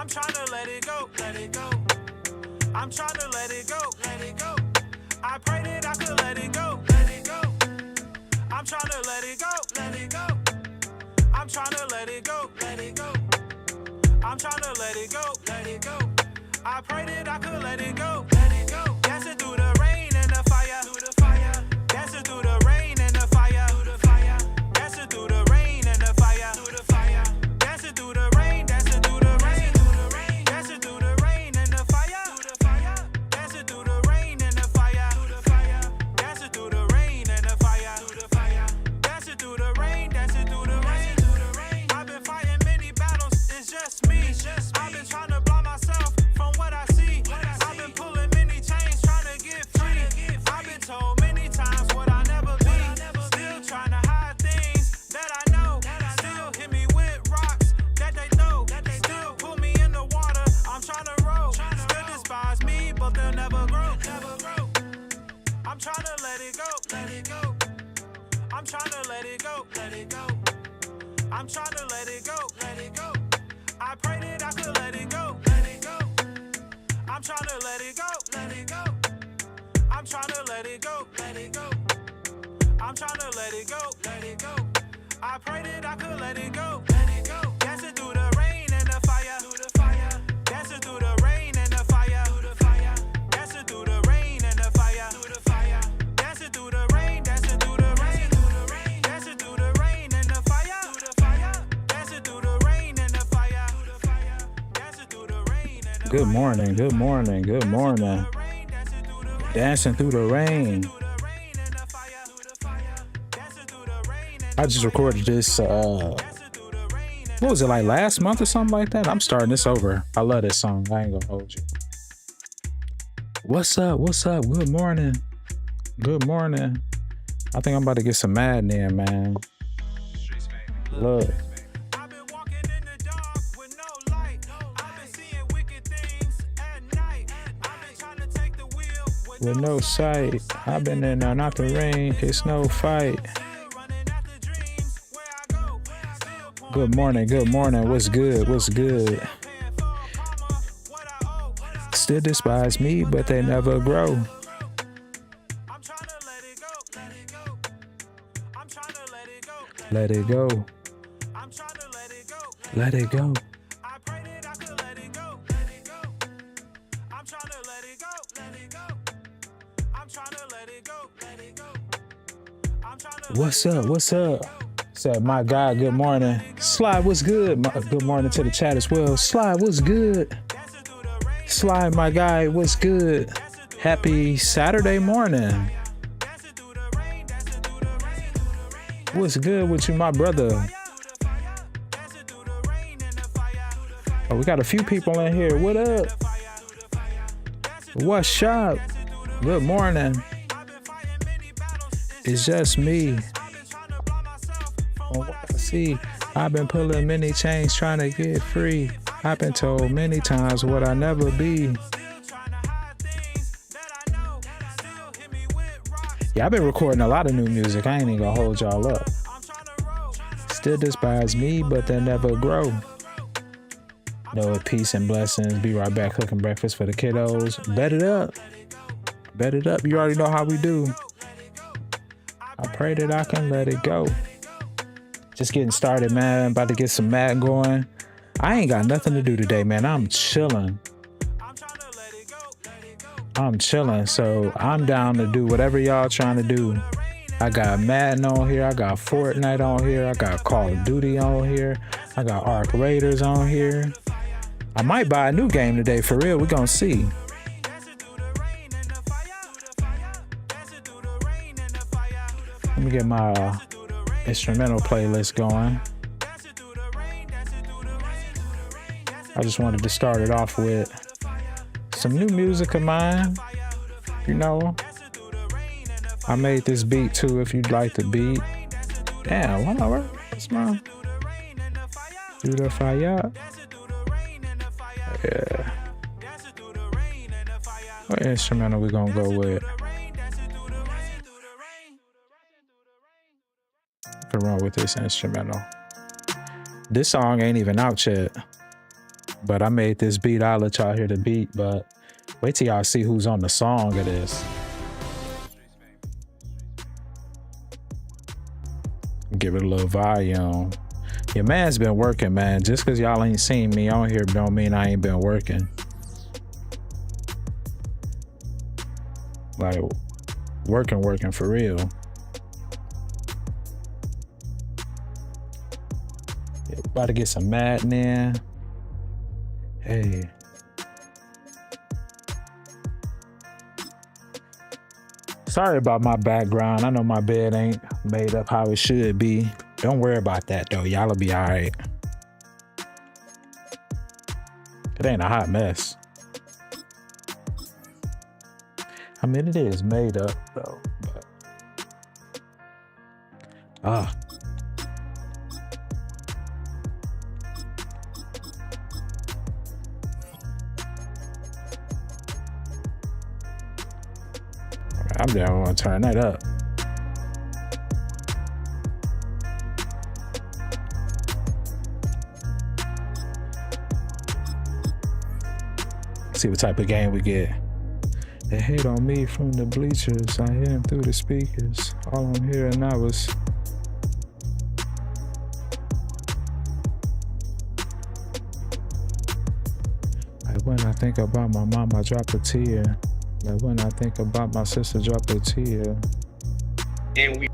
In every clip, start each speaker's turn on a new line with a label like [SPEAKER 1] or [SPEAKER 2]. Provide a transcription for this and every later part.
[SPEAKER 1] I'm tryna let it go, let it go. I'm tryna let it go, let it go. I pray that I could let it go, let it go. I'm tryna let it go, let it go. I'm tryna let it go, let it go. I'm tryna let it go, let it go. I pray that I could let it go, let it go. Dancing through the rain and the fire, through the fire. Dancing through the rain and the fire, through the fire. Dancing through the rain and the fire, through the fire. Dancing through the rain, dancing through the rain, through the rain. Dancing through the rain and the fire, through the fire. Dancing through the rain and the fire, through the fire. Dancing through the rain and the fire, through the fire. Dancing through the rain, dancing through the rain, through the rain. I've been fighting many battles, it's just me. I've been trying to block myself from what I see. I've been pulling many chains, trying to get free. I've been told many times what I never be. Still trying to hide things that I know. Still hit me with rocks that they know. Still pull me in the water, I'm trying to roll. Still despise me, but they'll never grow. I'm trying to let it go, let it go. I'm trying to let it go, let it go. I'm trying to let it go, let it go. I pray that I could let it go, let it go. I'm trying to let it go, let it go. I'm trying to let it go, let it go. I'm trying to let it go, let it go. I pray that I could let it go, let it go. Dancing through the rain and the fire, through the fire. Dancing through the rain and the fire, through the fire. Dancing through the rain and the fire, through the fire. Dancing through the rain, dancing through the rain, through the rain. Dancing through the rain and the fire, through the fire. Dancing through the rain and the fire, through the fire. Dancing through the rain and the fire.
[SPEAKER 2] Good morning, good morning, good morning. Dancing through the rain. I just recorded this, what was it, like last month or something like that? I'm starting this over. I love this song. I ain't gonna hold you. What's up? What's up? Good morning. Good morning. I think I'm about to get some Madden in, man. Look. With no sight, I've been in there, not the rain, it's no fight. Good morning, what's good, what's good? Still despise me, but they never grow. Let it go. Let it go. What's up? What's up? Said my God, good morning. Slide, what's good? Good morning to the chat as well. Slide, what's good? Slide, my guy, what's good? Happy Saturday morning. What's good with you, my brother? Oh, we got a few people in here. What up? What's up? Good morning. It's just me. On what I see, I've been pulling many chains trying to get free. I've been told many times what I never be. Yeah, I've been recording a lot of new music. I ain't even gonna hold y'all up. Still despise me, but they never grow. No, peace and blessings. Be right back cooking breakfast for the kiddos. Bet it up. Bet it up. You already know how we do. I pray that I can let it go. Just getting started, man. About to get some Madden going. I ain't got nothing to do today, man. I'm chilling. So I'm down to do whatever y'all trying to do. I got Madden on here. I got Fortnite on here. I got Call of Duty on here. I got Ark Raiders on here. I might buy a new game today, for real. We're gonna see. Let me get my instrumental playlist going. I just wanted to start it off with some new music of mine. You know, I made this beat too if you'd like the beat. Damn, why not work? What's my do the fire? Yeah. What instrumental we gonna go with? Could run with this instrumental. This song ain't even out yet. But I made this beat. I'll let y'all hear the beat, but wait till y'all see who's on the song of this. Give it a little volume. Your man's been working, man. Just because y'all ain't seen me on here don't mean I ain't been working. Like, working for real. About to get some Madden in. Hey. Sorry about my background. I know my bed ain't made up how it should be. Don't worry about that though. Y'all'll be all right. It ain't a hot mess. I mean, it is made up though, but I'm down. Want to turn that up. See what type of game we get. They hate on me from the bleachers. I hear them through the speakers. All I'm hearing now is like when I think about my mom, I drop a tear. Like when I think about my sister, drop a tear.
[SPEAKER 3] And we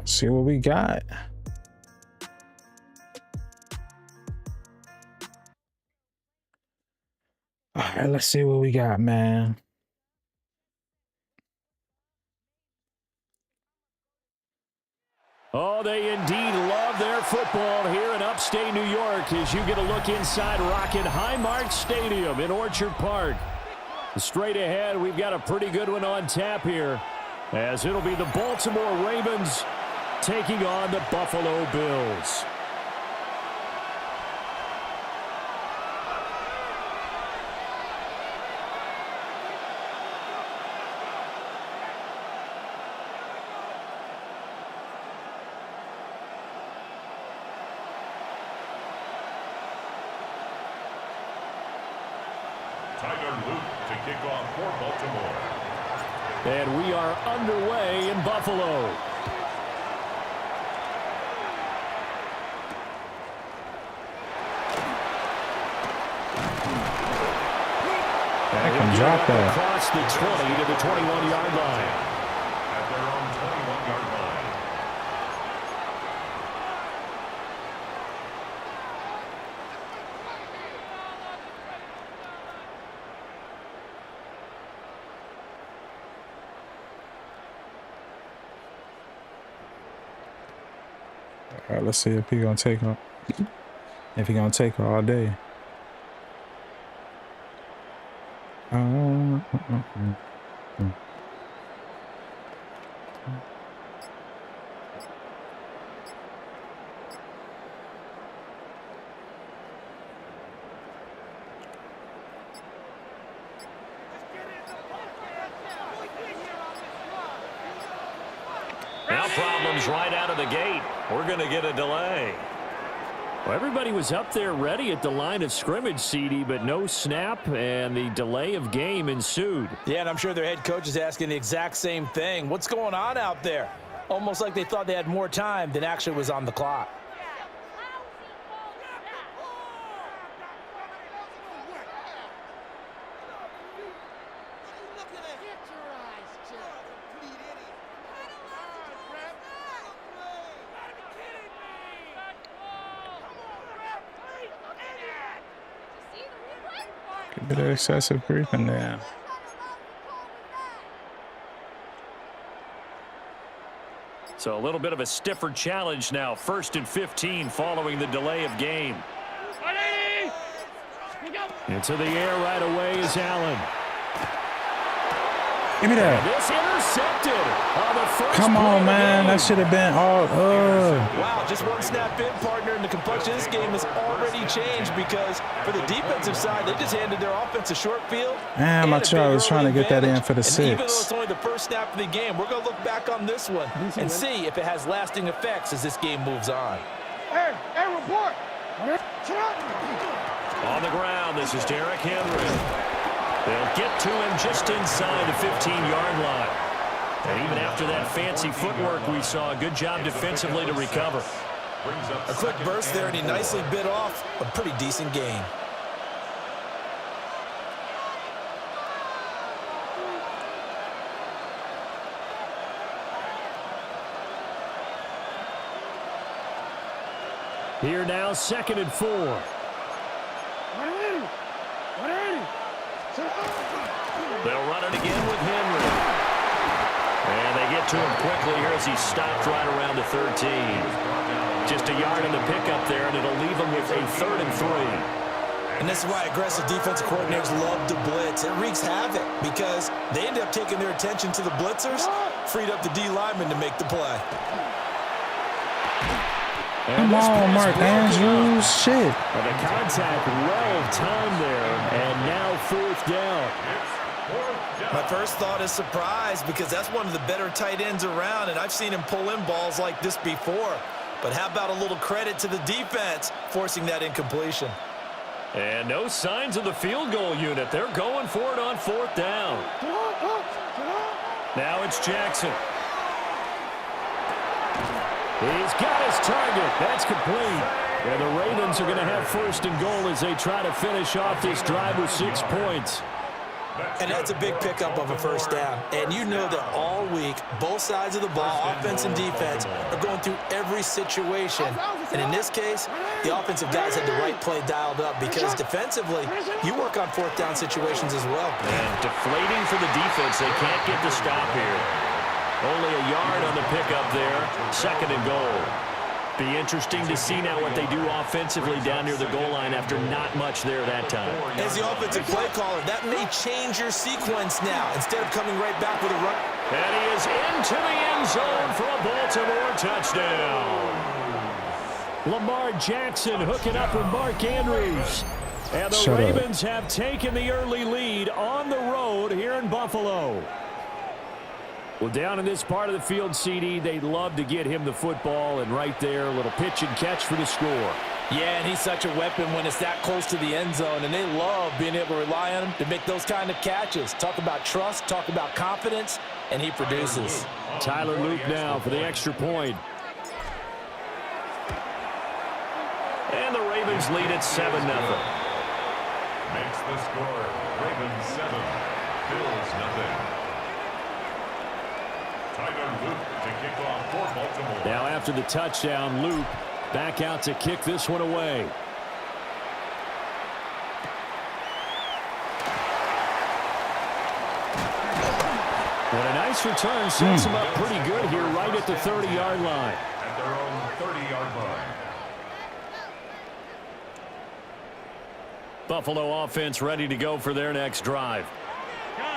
[SPEAKER 2] see what we got. All right, let's see what we got, man.
[SPEAKER 4] Oh, they indeed love their football here in upstate New York as you get a look inside Rocket Highmark Stadium in Orchard Park. Straight ahead, we've got a pretty good one on tap here as it'll be the Baltimore Ravens taking on the Buffalo Bills.
[SPEAKER 5] Tyler Luke to kick off for Baltimore.
[SPEAKER 4] And we are underway in Buffalo.
[SPEAKER 2] I can drop that.
[SPEAKER 4] Across the 20 to the 21-yard line.
[SPEAKER 5] At their own 21-yard line.
[SPEAKER 2] All right, let's see if he gonna take her. If he gonna take her all day.
[SPEAKER 4] Now problems right out of the gate. We're going to get a delay. Well, everybody was up there ready at the line of scrimmage, CD, but no snap, and the delay of game ensued.
[SPEAKER 6] Yeah, and I'm sure their head coach is asking the exact same thing. What's going on out there? Almost like they thought they had more time than actually was on the clock.
[SPEAKER 2] A bit of excessive griefing there.
[SPEAKER 4] So a little bit of a stiffer challenge now. 1st and 15 following the delay of game. Into the air right away is Allen.
[SPEAKER 2] Give me that.
[SPEAKER 4] This intercepted on the first
[SPEAKER 2] Come
[SPEAKER 4] play
[SPEAKER 2] on,
[SPEAKER 4] of the
[SPEAKER 2] man.
[SPEAKER 4] game.
[SPEAKER 2] That should have been all.
[SPEAKER 6] Wow, just one snap in, partner, and the complexion of this game has already changed because for the defensive side, they just handed their offense a short field.
[SPEAKER 2] Damn, I was trying to get that in for the
[SPEAKER 6] and even though
[SPEAKER 2] 6.
[SPEAKER 6] it's only the first snap of the game, we're going to look back on this one and see if it has lasting effects as this game moves on.
[SPEAKER 7] Hey, report!
[SPEAKER 4] On the ground, this is Derrick Henry. They'll get to him just inside the 15-yard line. And even after that fancy footwork we saw, a good job defensively to recover.
[SPEAKER 6] A quick burst there, and he nicely bit off a pretty decent gain.
[SPEAKER 4] Here now, 2nd and 4. They'll run it again with Henry. And they get to him quickly here as he stopped right around the 13. Just a yard in the pickup there, and it'll leave him with a 3rd and 3.
[SPEAKER 6] And this is why aggressive defensive coordinators love to blitz. It wreaks havoc because they end up taking their attention to the blitzers, freed up the D lineman to make the play.
[SPEAKER 2] Come on, Mark Andrews. Shit.
[SPEAKER 4] And the contact well timed there, and now 4th down.
[SPEAKER 6] My first thought is surprise because that's one of the better tight ends around, and I've seen him pull in balls like this before. But how about a little credit to the defense forcing that incompletion?
[SPEAKER 4] And no signs of the field goal unit. They're going for it on 4th down. Now it's Jackson. He's got his target. That's complete. And the Ravens are going to have 1st and goal as they try to finish off this drive with 6 points.
[SPEAKER 6] And that's a big pickup of a 1st down. And you know that all week, both sides of the ball, offense and defense, are going through every situation. And in this case, the offensive guys had the right play dialed up because defensively, you work on 4th down situations as well.
[SPEAKER 4] And deflating for the defense. They can't get the stop here. Only a yard on the pickup there. 2nd and goal. Be interesting to see now what they do offensively down near the goal line after not much there that time.
[SPEAKER 6] As the offensive play caller, that may change your sequence now. Instead of coming right back with a run.
[SPEAKER 4] And he is into the end zone for a Baltimore touchdown. Lamar Jackson hooking up with Mark Andrews. And the Ravens have taken the early lead on the road here in Buffalo. Well, down in this part of the field, CD, they'd love to get him the football, and right there, a little pitch and catch for the score.
[SPEAKER 6] Yeah, and he's such a weapon when it's that close to the end zone, and they love being able to rely on him to make those kind of catches. Talk about trust, talk about confidence, and he produces.
[SPEAKER 4] Tyler Luke now for the extra point. And the Ravens lead at 7-0.
[SPEAKER 5] Makes the score Ravens 7, Bills 0. Tyler Luke to kick off for Baltimore.
[SPEAKER 4] Now after the touchdown, Luke back out to kick this one away. And a nice return sets him up pretty good here right at the 30-yard line.
[SPEAKER 5] At their own 30-yard line.
[SPEAKER 4] Buffalo offense ready to go for their next drive.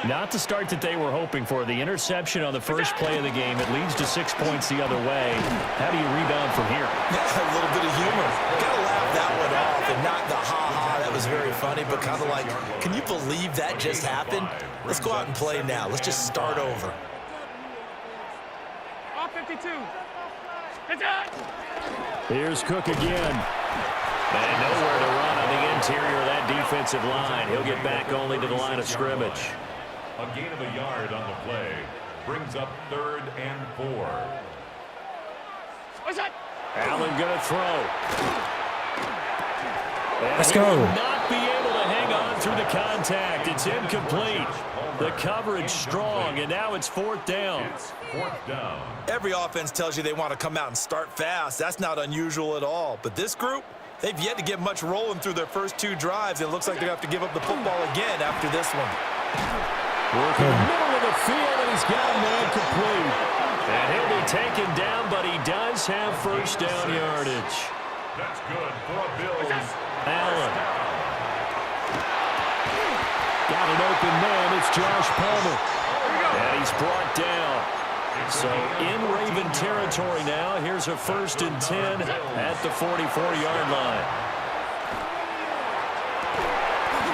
[SPEAKER 4] Not the start that they were hoping for. The interception on the first play of the game. It leads to 6 points the other way. How do you rebound from here?
[SPEAKER 6] A little bit of humor. Got to laugh that one off and not the ha-ha. That was very funny, but kind of like, can you believe that just happened? Let's go out and play now. Let's just start over.
[SPEAKER 7] All 52.
[SPEAKER 4] Here's Cook again. And nowhere to run on the interior of that defensive line. He'll get back only to the line of scrimmage.
[SPEAKER 5] A gain of a yard on the play brings up 3rd and 4.
[SPEAKER 7] What's that?
[SPEAKER 4] Allen going to throw. And
[SPEAKER 2] Let's
[SPEAKER 4] he
[SPEAKER 2] go.
[SPEAKER 4] will not be able to hang on through the contact. It's incomplete. The coverage strong, and now it's 4th down.
[SPEAKER 5] It's 4th down.
[SPEAKER 6] Every offense tells you they want to come out and start fast. That's not unusual at all. But this group, they've yet to get much rolling through their first 2 drives. It looks like they're going to have to give up the football again after this one.
[SPEAKER 4] Working the middle of the field, and he's got a man complete. And he'll be taken down, but he does have 1st down yardage.
[SPEAKER 5] That's good for a Bills.
[SPEAKER 4] Allen. Got an open man. It's Josh Palmer. And he's brought down. So in Raven territory now. Here's a 1st and 10 at the 44-yard line.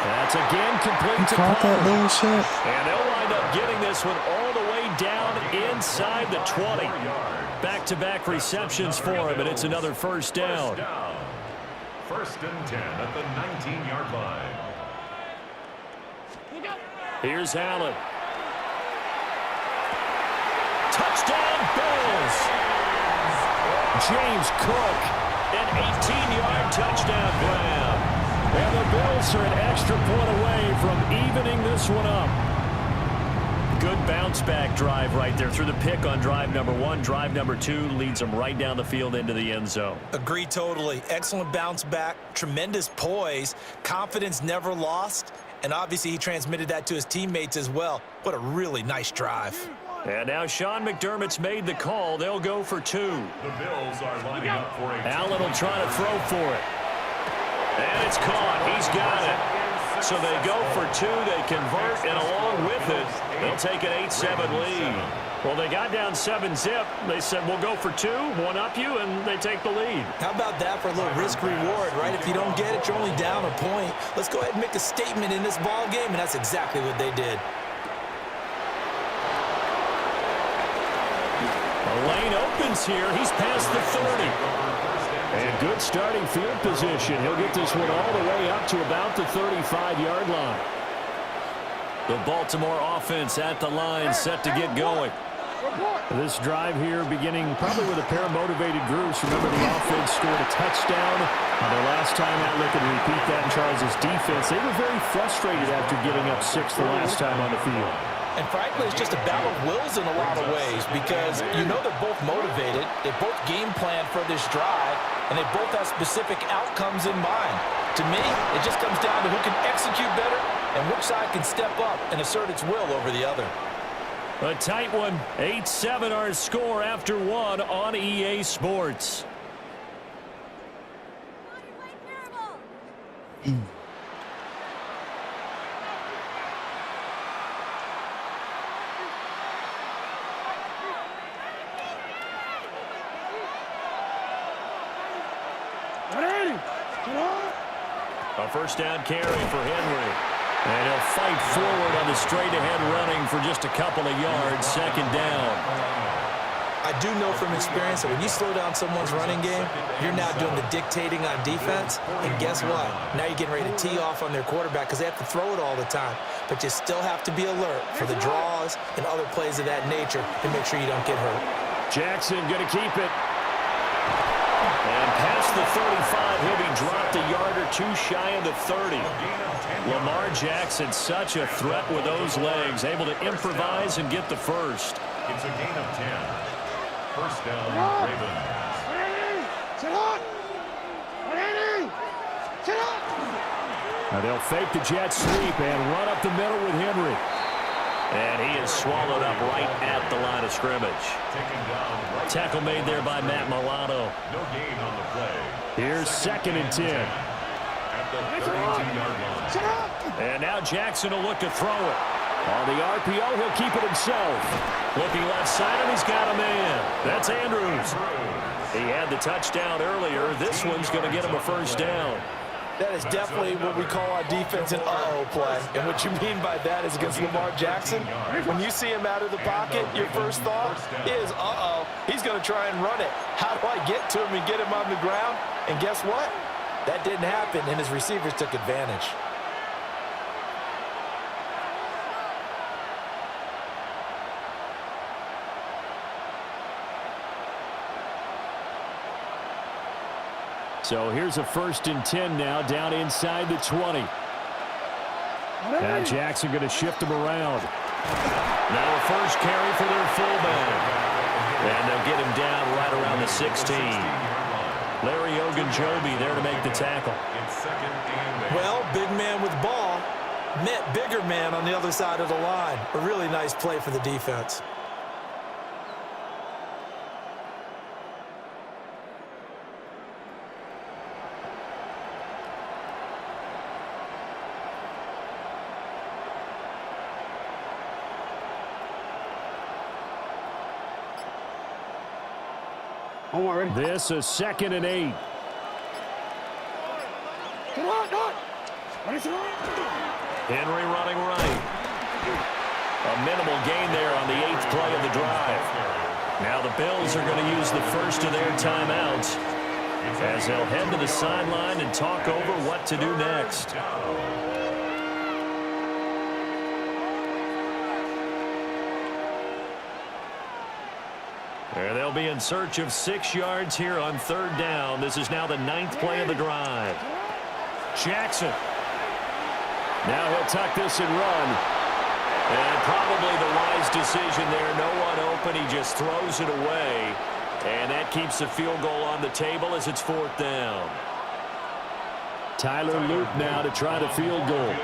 [SPEAKER 4] That's again complete to
[SPEAKER 2] Caught that
[SPEAKER 4] Palmer.
[SPEAKER 2] little shit.
[SPEAKER 4] And they'll wind up getting this one all the way down inside the 20. Back-to-back receptions for him, and it's another 1st down.
[SPEAKER 5] First and 10 at the 19-yard line.
[SPEAKER 4] Here's Allen. Touchdown, Bills. James Cook, an 18-yard touchdown grab. And the Bills are an extra point away from evening this one up. Good bounce-back drive right there through the pick on drive number 1. Drive number 2 leads them right down the field into the end zone.
[SPEAKER 6] Agree totally. Excellent bounce back, tremendous poise, confidence never lost, and obviously he transmitted that to his teammates as well. What a really nice drive.
[SPEAKER 4] And now Sean McDermott's made the call. They'll go for 2.
[SPEAKER 5] The Bills are lining up for a...
[SPEAKER 4] Allen will try to throw for it. And it's caught. He's got it. So they go for 2. They convert, and along with it, they'll take an 8-7 lead. Well, they got down 7-zip. They said, we'll go for 2, one up you, and they take the lead.
[SPEAKER 6] How about that for a little risk-reward, right? If you don't get it, you're only down a point. Let's go ahead and make a statement in this ball game, and that's exactly what they did.
[SPEAKER 4] The lane opens here. He's past the 30. And good starting field position. He'll get this one all the way up to about the 35-yard line. The Baltimore offense at the line, set to get going. This drive here beginning probably with a pair of motivated groups. Remember, the offense scored a touchdown their last time out. Look and repeat that in Charles' defense. They were very frustrated after giving up 6 the last time on the field.
[SPEAKER 6] And frankly, it's just a battle of wills in a lot of ways because you know they're both motivated, they both game plan for this drive, and they both have specific outcomes in mind. To me, it just comes down to who can execute better and which side can step up and assert its will over the other.
[SPEAKER 4] A tight one. 8-7 our score after 1 on EA Sports. A first down carry for Henry. And he'll fight forward on the straight-ahead running for just a couple of yards. Second down.
[SPEAKER 6] I do know from experience that when you slow down someone's running game, you're now doing the dictating on defense. And guess what? Now you're getting ready to tee off on their quarterback because they have to throw it all the time. But you still have to be alert for the draws and other plays of that nature to make sure you don't get hurt.
[SPEAKER 4] Jackson going to keep it. And past the 35, he'll be dropped a yard or 2 shy of the 30. Lamar Jackson, such a threat with those legs, able to improvise and get the first.
[SPEAKER 5] It's a gain of 10. First down, Ravens.
[SPEAKER 4] Now they'll fake the jet sweep and run up the middle with Henry. And he is swallowed up right at the line of scrimmage. Tackle made there by Matt Milano.
[SPEAKER 5] No gain on the play.
[SPEAKER 4] Here's 2nd and 10.
[SPEAKER 5] At the 32-yard line.
[SPEAKER 4] And now Jackson will look to throw it. On the RPO, he'll keep it himself. Looking left side, and he's got a man. That's Andrews. He had the touchdown earlier. This one's going to get him a first down.
[SPEAKER 6] That is definitely what we call our defense an uh-oh play. And what you mean by that is against Lamar Jackson, when you see him out of the pocket, your first thought is, uh-oh, he's going to try and run it. How do I get to him and get him on the ground? And guess what? That didn't happen, and his receivers took advantage.
[SPEAKER 4] So here's a 1st and 10 now, down inside the 20. Now Jackson going to shift him around. Now a first carry for their fullback. And they'll get him down right around the 16. Larry Ogunjobi there to make the tackle.
[SPEAKER 6] Well, big man with ball met bigger man on the other side of the line. A really nice play for the defense.
[SPEAKER 4] This is 2nd and 8. Henry running right. A minimal gain there on the 8th play of the drive. Now the Bills are going to use the first of their timeouts. as they'll head to the sideline and talk over what to do next. They'll be in search of 6 yards here on 3rd down. This is now the 9th play of the drive. Jackson. Now he'll tuck this and run. And probably the wise decision there. No one open. He just throws it away. And that keeps the field goal on the table as it's 4th down. Tyler Loop now to try the field goal.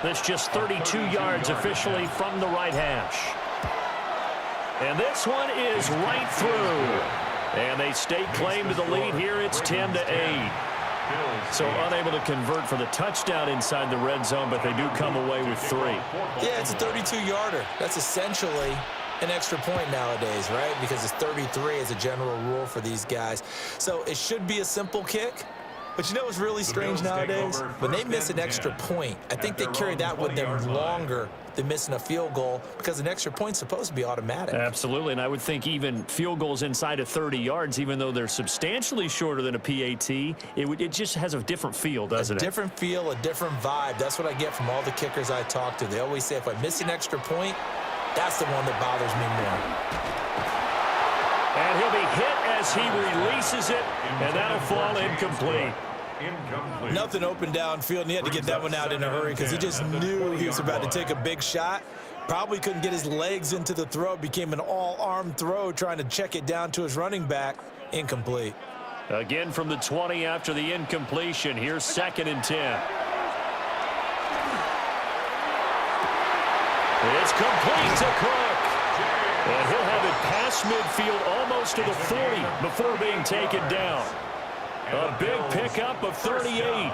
[SPEAKER 4] That's just 32 yards officially from the right hash. And this one is right through. And they stake claim to the lead here. It's 10-8. So unable to convert for the touchdown inside the red zone, but they do come away with 3.
[SPEAKER 6] Yeah, it's a 32-yarder. That's essentially an extra point nowadays, right? Because it's 33 as a general rule for these guys. So it should be a simple kick. But you know what's really strange nowadays? When they miss an extra point, I think they carry that with them longer than missing a field goal because an extra point's supposed to be automatic.
[SPEAKER 4] Absolutely, and I would think even field goals inside of 30 yards, even though they're substantially shorter than a PAT, it just has a different feel, doesn't it?
[SPEAKER 6] A different feel, a different vibe. That's what I get from all the kickers I talk to. They always say if I miss an extra point, that's the one that bothers me more.
[SPEAKER 4] And he'll be hit as he releases it, and that'll fall incomplete.
[SPEAKER 6] Nothing open downfield, and he had to get that one out in a hurry because he just knew he was about to take a big shot. Probably couldn't get his legs into the throw. Became an all-arm throw trying to check it down to his running back. Incomplete.
[SPEAKER 4] Again from the 20 after the incompletion. Here's 2nd and 10. It's complete to Cook. And he'll have it past midfield almost to the 40 before being taken down. A big pickup of 38.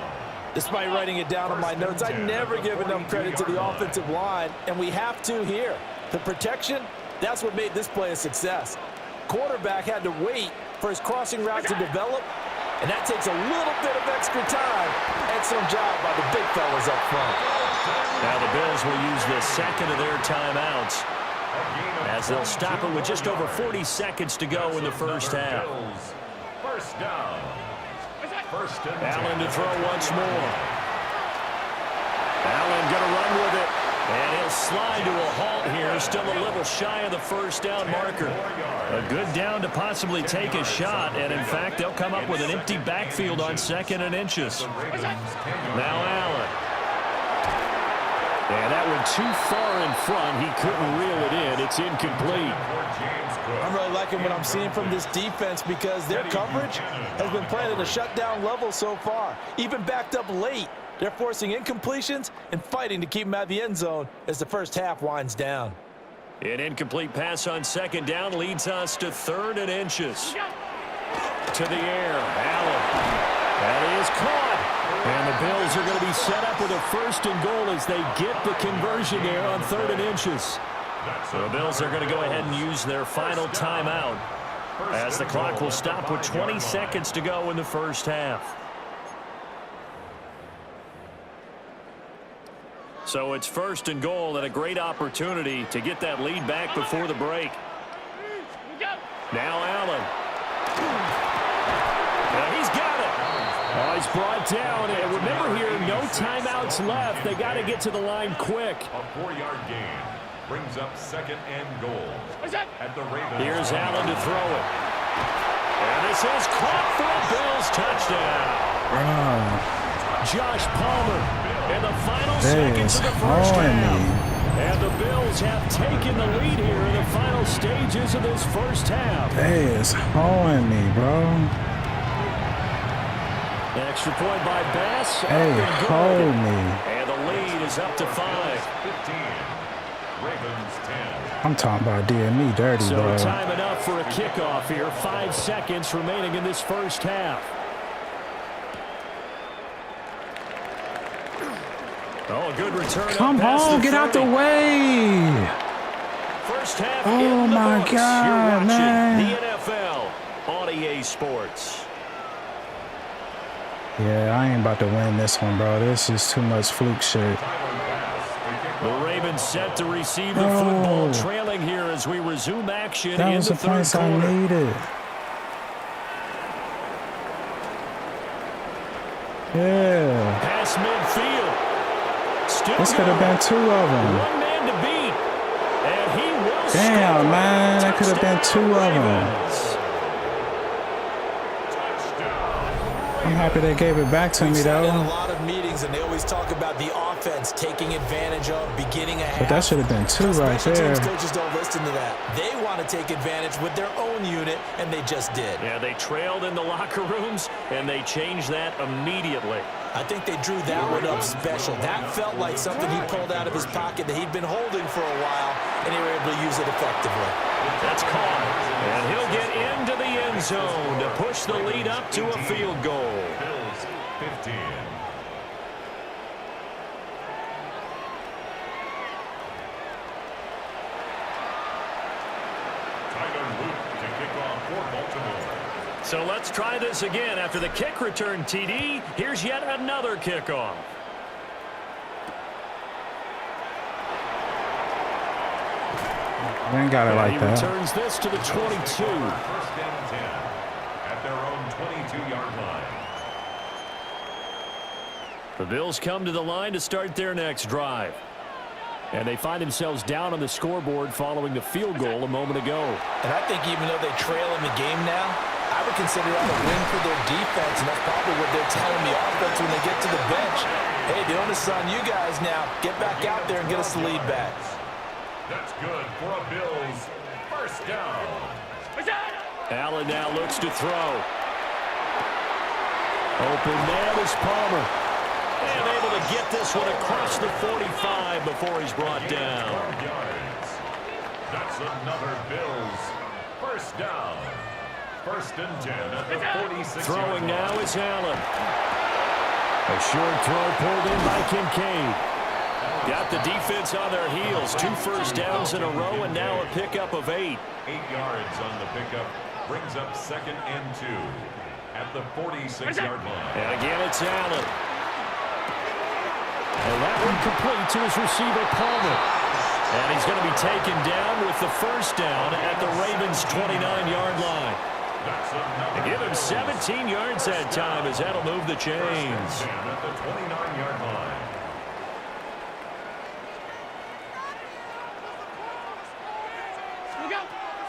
[SPEAKER 6] Despite writing it down on my notes, I never give enough credit to the offensive line, and we have to here. The protection, that's what made this play a success. Quarterback had to wait for his crossing route to develop, and that takes a little bit of extra time. Excellent job by the big fellas up front.
[SPEAKER 4] Now the Bills will use the 2nd of their timeouts as they'll stop it with just over 40 seconds to go in the first half.
[SPEAKER 5] First down.
[SPEAKER 4] Allen to throw once more. Allen going to run with it. And he'll slide to a halt here. Still a little shy of the first down marker. A good down to possibly take a shot. And, in fact, they'll come up with an empty backfield on 2nd and inches. Now Allen. And that went too far in front. He couldn't reel it in. It's incomplete.
[SPEAKER 6] I'm really liking what I'm seeing from this defense because their coverage has been playing at a shutdown level so far. Even backed up late, they're forcing incompletions and fighting to keep them out of the end zone as the first half winds down.
[SPEAKER 4] An incomplete pass on 2nd down leads us to 3rd and inches. To the air, Allen. That is caught. And the Bills are going to be set up with a 1st and goal as they get the conversion there on 3rd and inches. So the Bills are going to go ahead and use their final timeout as the clock will stop with 20 seconds to go in the first half. So it's 1st and goal and a great opportunity to get that lead back before the break. Now Allen. And he's got it. Oh, he's brought down. And remember here, no timeouts left. They got to get to the line quick.
[SPEAKER 5] A 4-yard gain brings up 2nd and goal. At the Ravens.
[SPEAKER 4] Here's Allen to throw it. And this is caught for a Bills touchdown. Josh Palmer in the final seconds of the first half. And the Bills have taken the lead here in the final stages of this first half.
[SPEAKER 2] They is hoeing me, bro.
[SPEAKER 4] Extra point by Bass.
[SPEAKER 2] Hey, hold me.
[SPEAKER 4] And the lead is up to 5.
[SPEAKER 5] 15. Ravens 10.
[SPEAKER 2] I'm talking about DME dirty,
[SPEAKER 4] So
[SPEAKER 2] bro.
[SPEAKER 4] time enough for a kickoff here. 5 seconds remaining in this first half. Oh, a good return.
[SPEAKER 2] Come on, get out the way.
[SPEAKER 4] First half
[SPEAKER 2] Oh,
[SPEAKER 4] in the
[SPEAKER 2] my
[SPEAKER 4] books.
[SPEAKER 2] God,
[SPEAKER 4] You're watching
[SPEAKER 2] man.
[SPEAKER 4] the NFL on EA Sports.
[SPEAKER 2] Yeah, I ain't about to win this one, bro. This is too much fluke shit.
[SPEAKER 4] The Ravens set to receive the
[SPEAKER 2] Oh.
[SPEAKER 4] football, trailing here as we resume action
[SPEAKER 2] That
[SPEAKER 4] in
[SPEAKER 2] was
[SPEAKER 4] the
[SPEAKER 2] the
[SPEAKER 4] third
[SPEAKER 2] points I
[SPEAKER 4] quarter.
[SPEAKER 2] needed. Yeah.
[SPEAKER 4] Past midfield. Still
[SPEAKER 2] This could have been 2 of them.
[SPEAKER 4] one man to beat. And he will
[SPEAKER 2] Damn,
[SPEAKER 4] score.
[SPEAKER 2] man. That could have been 2 of them.
[SPEAKER 4] Ravens.
[SPEAKER 2] I'm happy they gave it back to me,
[SPEAKER 6] Sat in a
[SPEAKER 2] though.
[SPEAKER 6] lot of meetings, and they always talk about the offense taking advantage of beginning a half.
[SPEAKER 2] But that should have been 2 right
[SPEAKER 6] Special
[SPEAKER 2] there.
[SPEAKER 6] teams coaches don't listen to that. They want to take advantage with their own unit, and they just did.
[SPEAKER 4] Yeah, they trailed in the locker rooms, and they changed that immediately.
[SPEAKER 6] I think they drew that one up special. That felt like something he pulled out of his pocket that he'd been holding for a while, and they were able to use it effectively.
[SPEAKER 4] That's caught. And he'll get into the end zone to push the lead up to a field goal.
[SPEAKER 5] Bills 15. Tyler Luke to kick off for Baltimore.
[SPEAKER 4] So let's try this again. After the kick return TD, here's yet another kickoff.
[SPEAKER 2] They ain't got it like
[SPEAKER 4] He
[SPEAKER 2] that.
[SPEAKER 4] returns this to the 22.
[SPEAKER 5] First down 10 at their own 22-yard line.
[SPEAKER 4] The Bills come to the line to start their next drive. And they find themselves down on the scoreboard following the field goal a moment ago.
[SPEAKER 6] And I think even though they trail in the game now, I would consider that a win for their defense, and that's probably what they're telling the offense when they get to the bench. Hey, the onus is on you guys now. Get back out there and get us the lead back.
[SPEAKER 5] That's good for a Bills first down.
[SPEAKER 4] Allen now looks to throw. Open man is Palmer. And able to get this one across the 45 before he's brought down.
[SPEAKER 5] 12 yards. That's another Bills first down. First and 10 at the 46.
[SPEAKER 4] Throwing now is Allen. A short throw pulled in by Kincaid. Got the defense on their heels. 2 first downs in a row, and now a pickup of 8.
[SPEAKER 5] 8 yards on the pickup. Brings up second and 2 at the 46-yard line.
[SPEAKER 4] And again, it's Allen. And that one complete to his receiver, Palmer. And he's going to be taken down with the first down at the Ravens' 29-yard line. They give him 17 yards that time as that'll move the chains.
[SPEAKER 5] At the 29-yard line.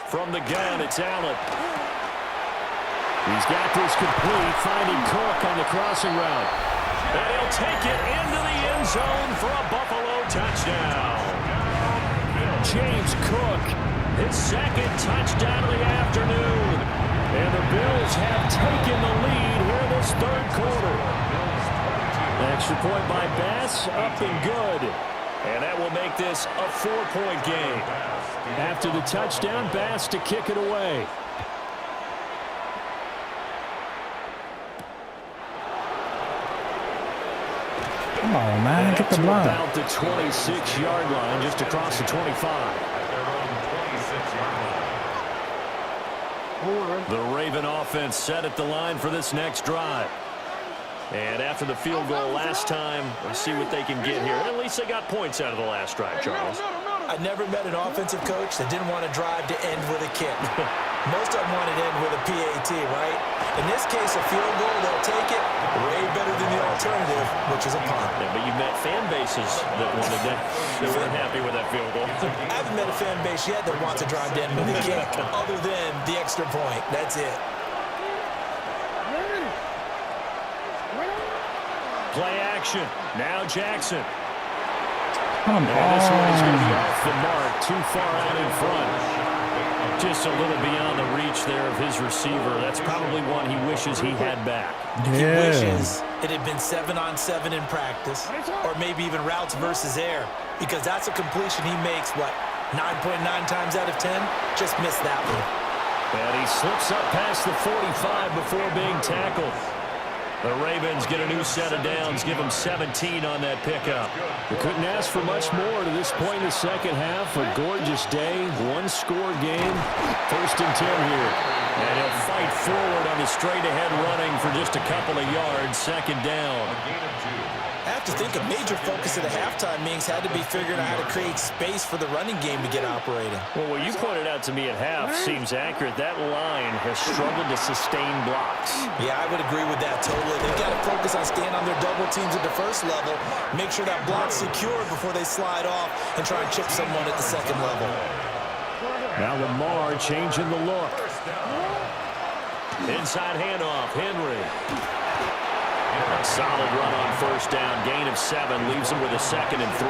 [SPEAKER 4] From the gun, it's Allen. He's got this complete, finding Cook on the crossing route. And he'll take it into the end zone for a Buffalo touchdown. James Cook, his second touchdown of the afternoon. And the Bills have taken the lead here this third quarter. Extra point by Bass, up and good. And that will make this a 4-point game. After the touchdown, Bass to kick it away.
[SPEAKER 2] Come on, man. Get the
[SPEAKER 4] To
[SPEAKER 2] block.
[SPEAKER 4] about the 26-yard line, just across the 25. The Raven offense set at the line for this next drive. And after the field goal last time, let's see what they can get here. At least they got points out of the last drive, Charles.
[SPEAKER 6] I never met an offensive coach that didn't want to drive to end with a kick. Most of them want to end with a PAT, right? In this case, a field goal, they'll take it way better than the alternative, which is a punt.
[SPEAKER 4] Yeah, but you've met fan bases that wanted that. They weren't happy with that field goal.
[SPEAKER 6] I haven't met a fan base yet that wants to drive to end with a kick, other than the extra point. That's it.
[SPEAKER 4] Play action. Now Jackson.
[SPEAKER 2] Come
[SPEAKER 4] And this one is going to be
[SPEAKER 2] on.
[SPEAKER 4] off the mark, too far out in front. Just a little beyond the reach there of his receiver. That's probably one he wishes he had back.
[SPEAKER 6] He
[SPEAKER 2] Yeah.
[SPEAKER 6] wishes it had been 7-on-7 in practice, or maybe even routes versus air, because that's a completion he makes, 9.9 times out of 10? Just missed that one.
[SPEAKER 4] And he slips up past the 45 before being tackled. The Ravens get a new set of downs, give them 17 on that pickup. We couldn't ask for much more to this point in the second half. A gorgeous day, one-score game, first and 10 here. And he'll fight forward on the straight-ahead running for just a couple of yards, second down.
[SPEAKER 6] I have to think a major focus of the halftime meetings had to be figuring out how to create space for the running game to get operating.
[SPEAKER 4] Well, what you pointed out to me at half seems accurate. That line has struggled to sustain blocks.
[SPEAKER 6] Yeah, I would agree with that totally. They've got to focus on staying on their double teams at the first level, make sure that block's secured before they slide off and try and chip someone at the second level.
[SPEAKER 4] Now Lamar changing the look. Inside handoff, Henry. A solid run on first down. Gain of 7 leaves him with a 2nd and 3.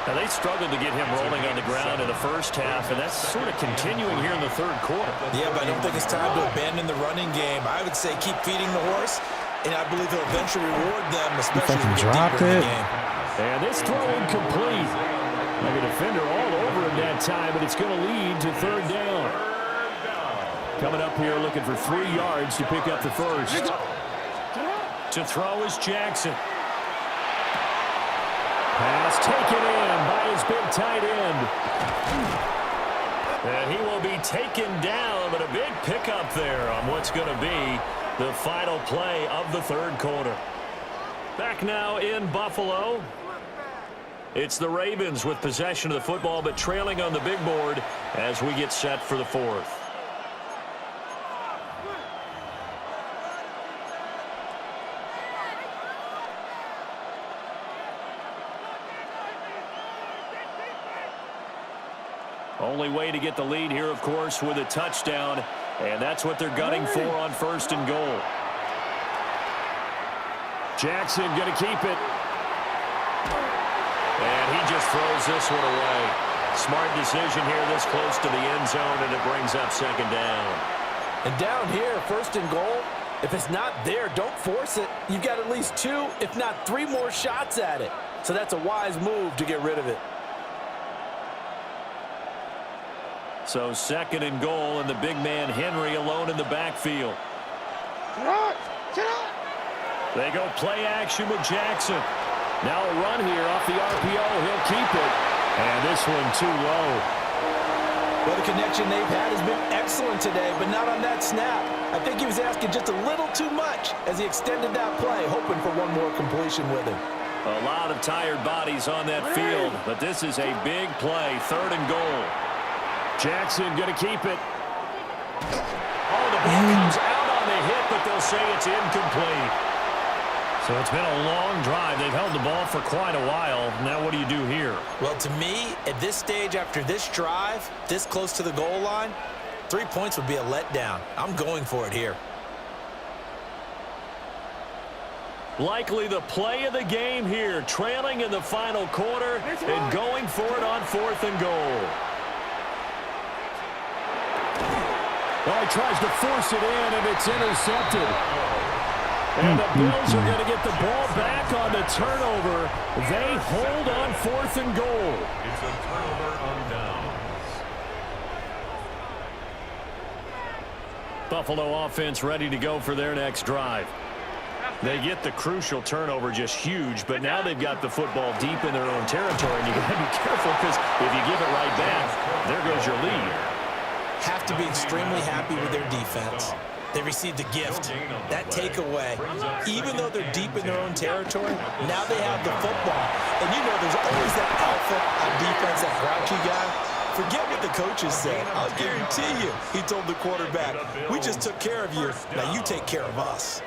[SPEAKER 4] Now, they struggled to get him rolling on the ground in the first half, and that's sort of continuing here in the third quarter.
[SPEAKER 6] Yeah, but I don't think it's time to abandon the running game. I would say keep feeding the horse, and I believe he'll eventually reward them, especially as we get deeper in the game.
[SPEAKER 4] And this throw incomplete. Like a defender all over him that time, but it's going to lead to third down. Coming up here looking for 3 yards to pick up the first. To throw is Jackson. Pass taken in by his big tight end. And he will be taken down, but a big pickup there on what's going to be the final play of the third quarter. Back now in Buffalo. It's the Ravens with possession of the football, but trailing on the big board as we get set for the fourth. Only way to get the lead here, of course, with a touchdown, and that's what they're gunning for on first and goal. Jackson going to keep it. And he just throws this one away. Smart decision here this close to the end zone, and it brings up second down.
[SPEAKER 6] And down here, first and goal, if it's not there, don't force it. You've got at least 2, if not 3 more shots at it. So that's a wise move to get rid of it.
[SPEAKER 4] So second and goal, and the big man Henry alone in the backfield. They go play action with Jackson. Now a run here off the RPO. He'll keep it. And this one too low.
[SPEAKER 6] Well, the connection they've had has been excellent today, but not on that snap. I think he was asking just a little too much as he extended that play, hoping for one more completion with him.
[SPEAKER 4] A lot of tired bodies on that field, but this is a big play. Third and goal. Jackson going to keep it. Oh, the ball comes out on the hit, but they'll say it's incomplete. So it's been a long drive. They've held the ball for quite a while. Now what do you do here?
[SPEAKER 6] Well, to me, at this stage, after this drive, this close to the goal line, 3 points would be a letdown. I'm going for it here.
[SPEAKER 4] Likely the play of the game here, trailing in the final quarter and going for it on fourth and goal. Well, he tries to force it in, and it's intercepted. And the Bills are going to get the ball back on the turnover. They hold on fourth and goal.
[SPEAKER 5] It's a turnover on downs.
[SPEAKER 4] Buffalo offense ready to go for their next drive. They get the crucial turnover, just huge, but now they've got the football deep in their own territory, and you got to be careful because if you give it right back, there goes your lead.
[SPEAKER 6] Have to be extremely happy with their defense. They received a gift, that takeaway. Even though they're deep in their own territory, now they have the football. And you know there's always that alpha on defense, that grouchy guy. Forget what the coaches said. I'll guarantee you, he told the quarterback, we just took care of you, now you take care of us.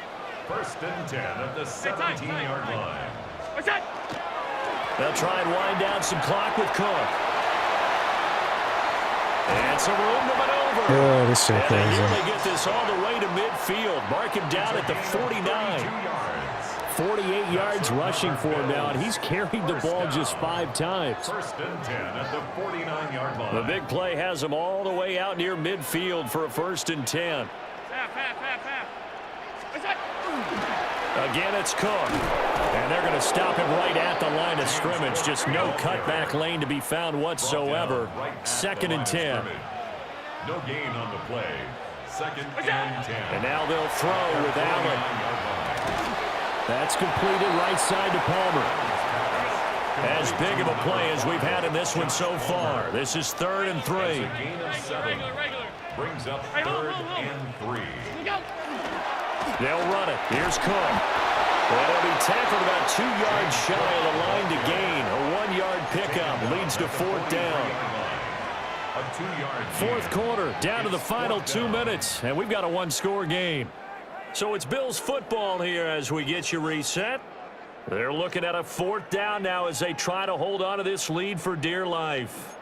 [SPEAKER 5] First and 10 at the 17-yard line.
[SPEAKER 4] They'll try and wind down some clock with Cook. And some room to maneuver.
[SPEAKER 2] Yeah, this shit crazy.
[SPEAKER 4] And they get this all the way to midfield. Mark him down at the 49. 48 yards rushing for him now, and he's carried the ball just 5 times.
[SPEAKER 5] First and 10 at the 49-yard line.
[SPEAKER 4] The big play has him all the way out near midfield for a first and 10. Again, it's Cook. And they're going to stop him right at the line of scrimmage. Just no cutback lane to be found whatsoever. Second and 10.
[SPEAKER 5] No gain on the play. Second and 10.
[SPEAKER 4] And now they'll throw with Allen. That's completed right side to Palmer. As big of a play as we've had in this one so far. This is third and 3.
[SPEAKER 5] Gain of 7. Brings up third and 3.
[SPEAKER 4] They'll run it. Here's Cook. It'll be tackled about 2 yards shy of the line to gain. A 1-yard pickup leads to 4th down.
[SPEAKER 5] A 2-yard
[SPEAKER 4] Fourth quarter, down to the final 2 minutes, and we've got a 1-score game. So it's Bills football here as we get you reset. They're looking at a 4th down now as they try to hold on to this lead for dear life.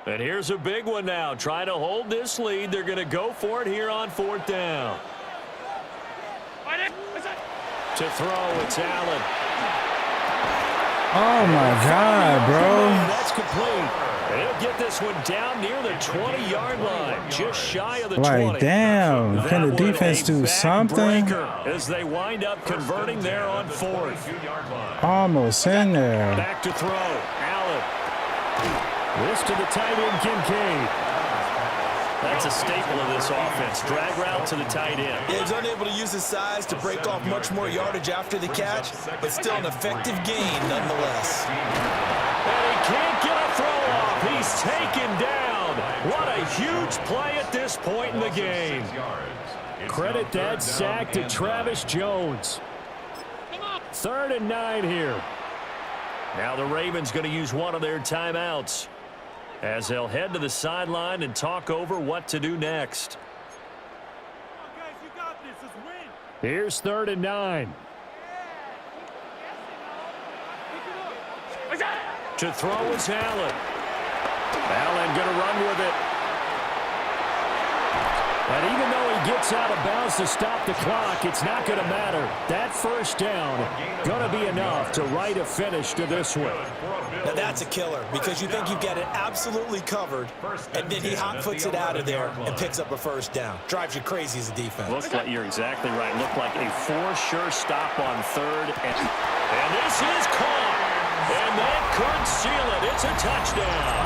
[SPEAKER 4] And here's a big one now. Trying to hold this lead. They're going to go for it here on 4th down. To throw, it's Allen.
[SPEAKER 2] Oh, my God, bro.
[SPEAKER 4] That's complete. They'll get this one down near the 20-yard line, just shy of the 20.
[SPEAKER 2] Like, damn, can the defense do something?
[SPEAKER 4] As they wind up converting there on 4th.
[SPEAKER 2] Almost in there.
[SPEAKER 4] Back to throw, Allen. This to the tight end, Kincaid. That's a staple of this offense. Drag route to the tight end.
[SPEAKER 6] Yeah, he's unable to use his size to break off much more yardage after the catch, but still an effective gain nonetheless.
[SPEAKER 4] And he can't get a throw off. He's taken down. What a huge play at this point in the game. Credit that sack to Travis Jones. 3rd and 9 here. Now the Ravens going to use one of their timeouts as they'll head to the sideline and talk over what to do next. Here's 3rd and 9. To throw is Allen. Allen going to run with it. And even though he gets out of bounds to stop the clock, it's not going to matter. That 1st down going to be enough to write a finish to this one.
[SPEAKER 6] Now that's a killer because you think you've got it absolutely covered, and then he hot-foots it out of there and picks up a 1st down. Drives you crazy as a defense.
[SPEAKER 4] Looks like you're exactly right. Looked like a for-sure stop on 3rd. And this is caught. And that could seal it. It's a touchdown.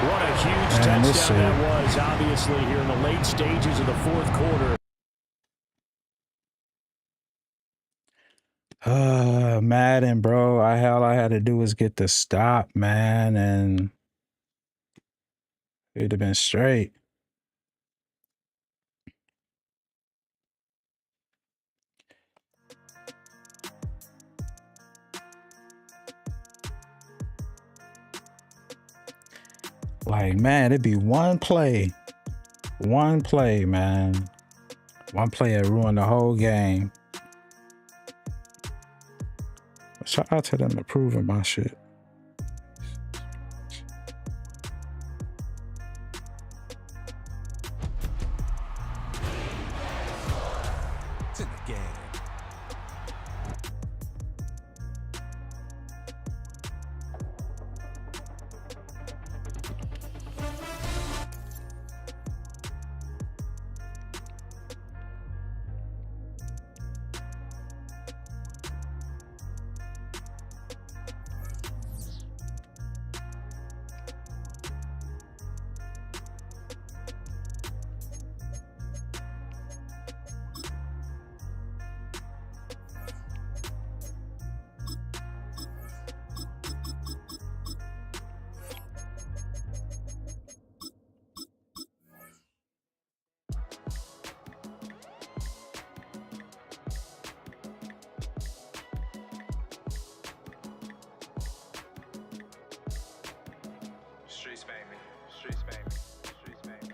[SPEAKER 4] What a huge touchdown that was, obviously, here in the late stages of the 4th quarter.
[SPEAKER 2] Madden, bro. All I had to do was get the stop, man, and it'd have been straight. Like, man, it'd be one play, man. One play that ruined the whole game. Shout out to them improving my shit.
[SPEAKER 1] It's in the game.
[SPEAKER 7] Streets baby, streets baby, streets baby.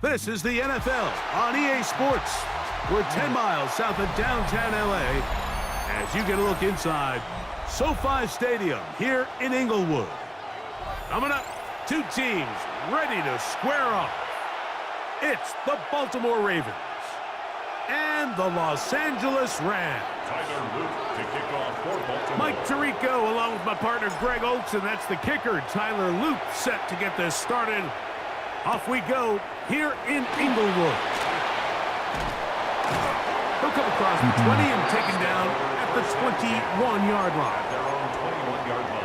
[SPEAKER 8] This is the NFL on EA Sports. We're 10 miles south of downtown LA as you get a look inside SoFi Stadium here in Inglewood. Coming up, 2 teams ready to square off. It's the Baltimore Ravens and the Los Angeles Rams.
[SPEAKER 5] Tyler Luke to kick off for Baltimore.
[SPEAKER 8] Mike Tirico along with my partner Greg Oakes, and that's the kicker, Tyler Luke, set to get this started. Off we go here in Inglewood. come across the 20 and taken down at the 21-yard line.
[SPEAKER 5] Their own 21-yard line.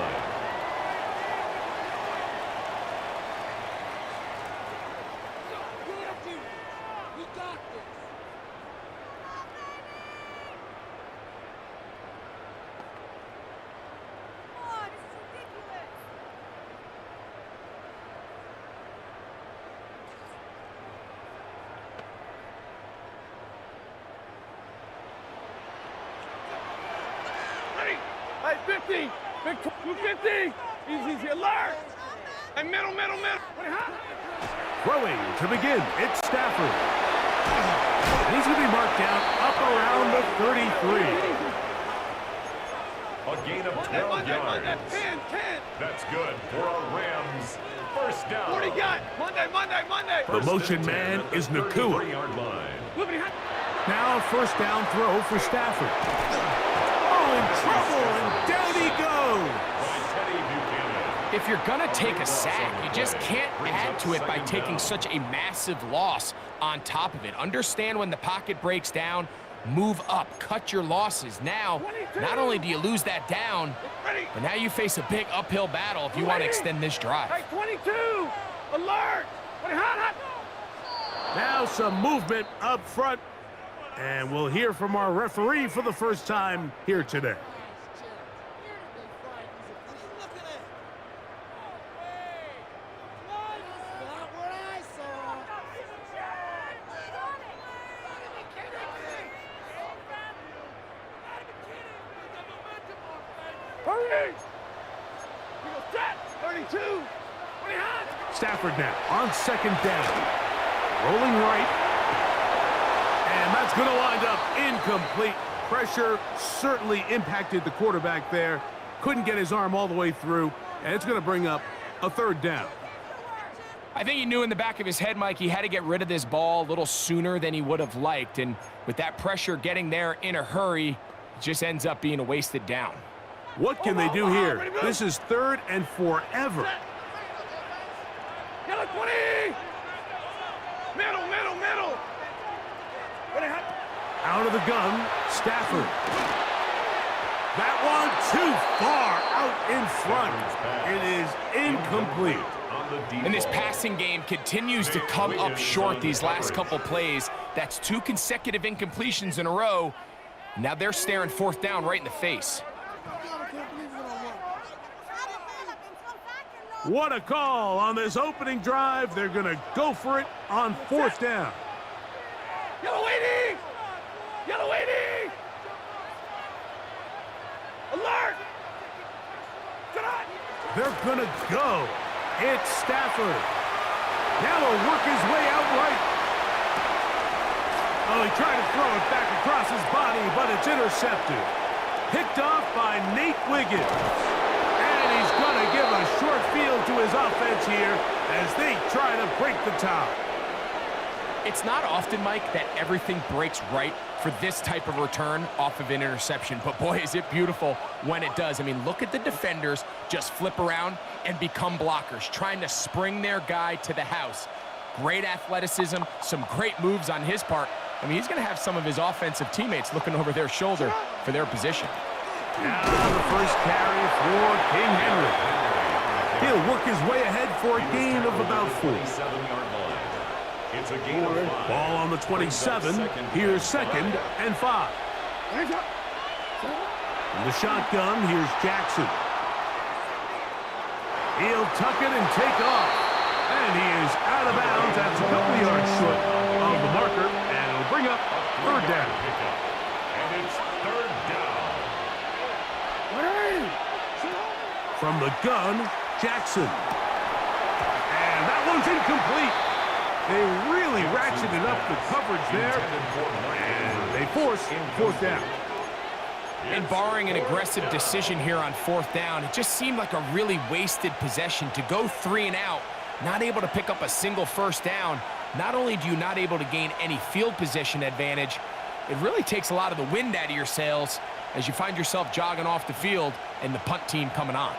[SPEAKER 9] Hey, 50! Big 250! Easy, alert! Hey, middle!
[SPEAKER 8] Throwing to begin, it's Stafford. He's going to be marked down up around the 33.
[SPEAKER 5] A gain of 12 yards.
[SPEAKER 9] 10!
[SPEAKER 5] That's good for a Rams first down.
[SPEAKER 9] 40 got! Monday!
[SPEAKER 8] The motion man is Nakua.
[SPEAKER 5] 3-yard line.
[SPEAKER 8] Now first down throw for Stafford. Oh, in trouble, and down he goes.
[SPEAKER 5] Teddy Buchanan.
[SPEAKER 10] If you're going to take a sack, you just can't add to it by taking such a massive loss on top of it. Understand when the pocket breaks down, move up, cut your losses. Now, not only do you lose that down, but now you face a big uphill battle if you want to extend this drive.
[SPEAKER 9] Hey, 22! Alert! Hot!
[SPEAKER 8] Now some movement up front. And we'll hear from our referee for the first time here today.
[SPEAKER 9] Hurry! 32!
[SPEAKER 8] Stafford now on second down. Rolling right. And that's going to wind up incomplete. Pressure certainly impacted the quarterback there. Couldn't get his arm all the way through. And it's going to bring up a third down.
[SPEAKER 10] I think he knew in the back of his head, Mike, he had to get rid of this ball a little sooner than he would have liked. And with that pressure getting there in a hurry, it just ends up being a wasted down.
[SPEAKER 8] What can they do here? This is 3rd and forever.
[SPEAKER 9] Yellow 20! Middle!
[SPEAKER 8] Out of the gun, Stafford. That one too far out in front. It is incomplete.
[SPEAKER 10] And this passing game continues to come up short these last couple plays. That's 2 consecutive incompletions in a row. Now they're staring 4th down right in the face.
[SPEAKER 8] What a call on this opening drive. They're going to go for it on 4th down.
[SPEAKER 9] Yellow 80! Alert!
[SPEAKER 8] They're going to go. It's Stafford. Now he'll work his way out right. Oh, he tried to throw it back across his body, but it's intercepted. Picked off by Nate Wiggins. And he's going to give a short field to his offense here as they try to break the top.
[SPEAKER 10] It's not often, Mike, that everything breaks right for this type of return off of an interception. But boy, is it beautiful when it does. I mean, look at the defenders just flip around and become blockers, trying to spring their guy to the house. Great athleticism, some great moves on his part. I mean, he's going to have some of his offensive teammates looking over their shoulder for their position.
[SPEAKER 8] Now the first carry for King Henry. He'll work his way ahead for a gain of about 4.
[SPEAKER 5] It's a gain of 5.
[SPEAKER 8] Ball on the 27. Here's 2nd and 5. In the shotgun, here's Jackson. He'll tuck it and take off. And he is out of bounds. That's a couple yards short of the marker. And it'll bring up 3rd down.
[SPEAKER 5] And it's 3rd down.
[SPEAKER 8] From the gun, Jackson. And that one's incomplete. They really ratcheted up the coverage there, and they force 4th down.
[SPEAKER 10] And barring an aggressive decision here on 4th down, it just seemed like a really wasted possession to go 3 and out, not able to pick up a single 1st down. Not only do you not able to gain any field position advantage, it really takes a lot of the wind out of your sails as you find yourself jogging off the field and the punt team coming on.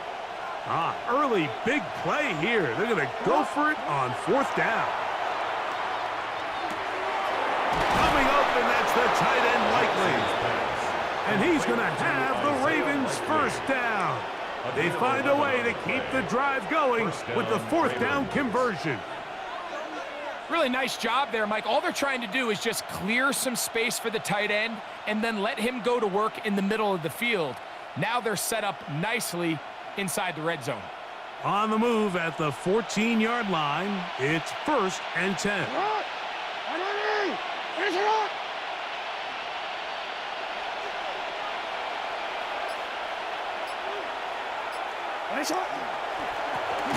[SPEAKER 8] Early big play here. They're going to go for it on 4th down. Coming up, and that's the tight end, Mike And he's going to have the Ravens first down. They find a way to keep the drive going with the fourth down conversion.
[SPEAKER 10] Really nice job there, Mike. All they're trying to do is just clear some space for the tight end and then let him go to work in the middle of the field. Now they're set up nicely inside the red zone.
[SPEAKER 8] On the move at the 14-yard line, it's 1st and 10.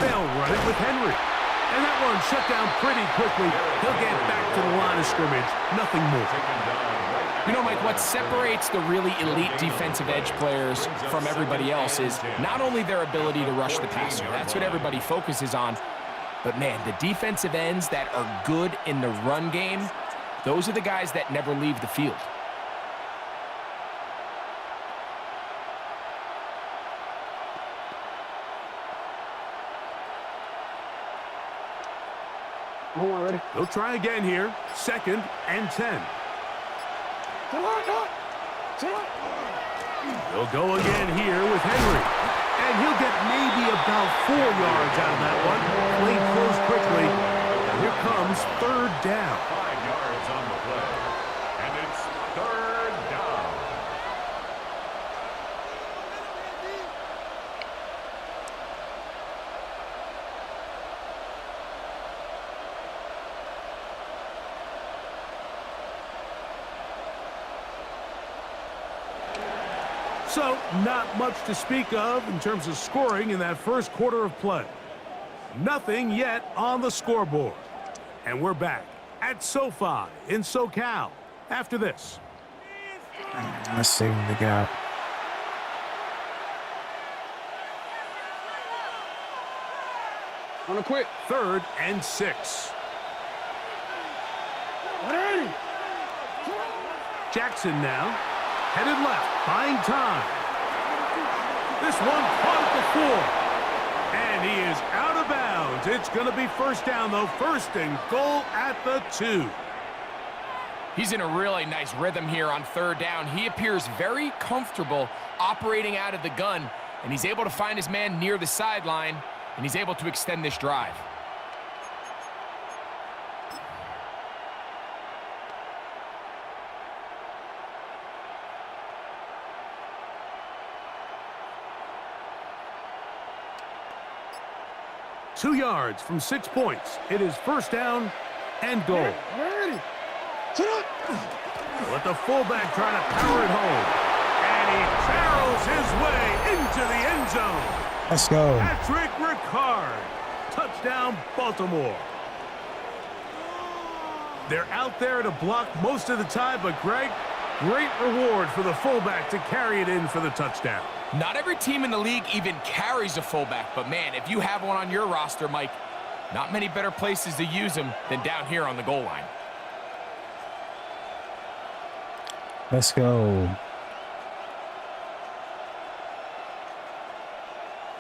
[SPEAKER 8] They'll run it with Henry. And that one shut down pretty quickly. He'll get back to the line of scrimmage. Nothing more.
[SPEAKER 10] You know, Mike, what separates the really elite defensive edge players from everybody else is not only their ability to rush the passer. That's what everybody focuses on. But, man, the defensive ends that are good in the run game, those are the guys that never leave the field.
[SPEAKER 8] They'll try again here. 2nd and 10. They'll go again here with Henry. And he'll get maybe about 4 yards out of that one. Played close quickly. And here comes 3rd down.
[SPEAKER 5] 5 yards on the play. And it's 3rd down.
[SPEAKER 8] So, not much to speak of in terms of scoring in that first quarter of play. Nothing yet on the scoreboard. And we're back at SoFi in SoCal after this.
[SPEAKER 2] Let's see what we got.
[SPEAKER 9] On a quick.
[SPEAKER 8] 3rd and 6. Jackson now. Headed left, buying time. This one caught at the 4. And he is out of bounds. It's going to be 1st down, though. 1st and goal at the 2.
[SPEAKER 10] He's in a really nice rhythm here on 3rd down. He appears very comfortable operating out of the gun, and he's able to find his man near the sideline, and he's able to extend this drive.
[SPEAKER 8] Two yards from 6 points. It is 1st down and goal. Let the fullback try to power it home. And he barrels his way into the end zone.
[SPEAKER 2] Let's go.
[SPEAKER 8] Patrick Ricard. Touchdown, Baltimore. They're out there to block most of the time, but Greg, great reward for the fullback to carry it in for the touchdown.
[SPEAKER 10] Not every team in the league even carries a fullback, but man, if you have one on your roster, Mike, not many better places to use him than down here on the goal line.
[SPEAKER 2] Let's go.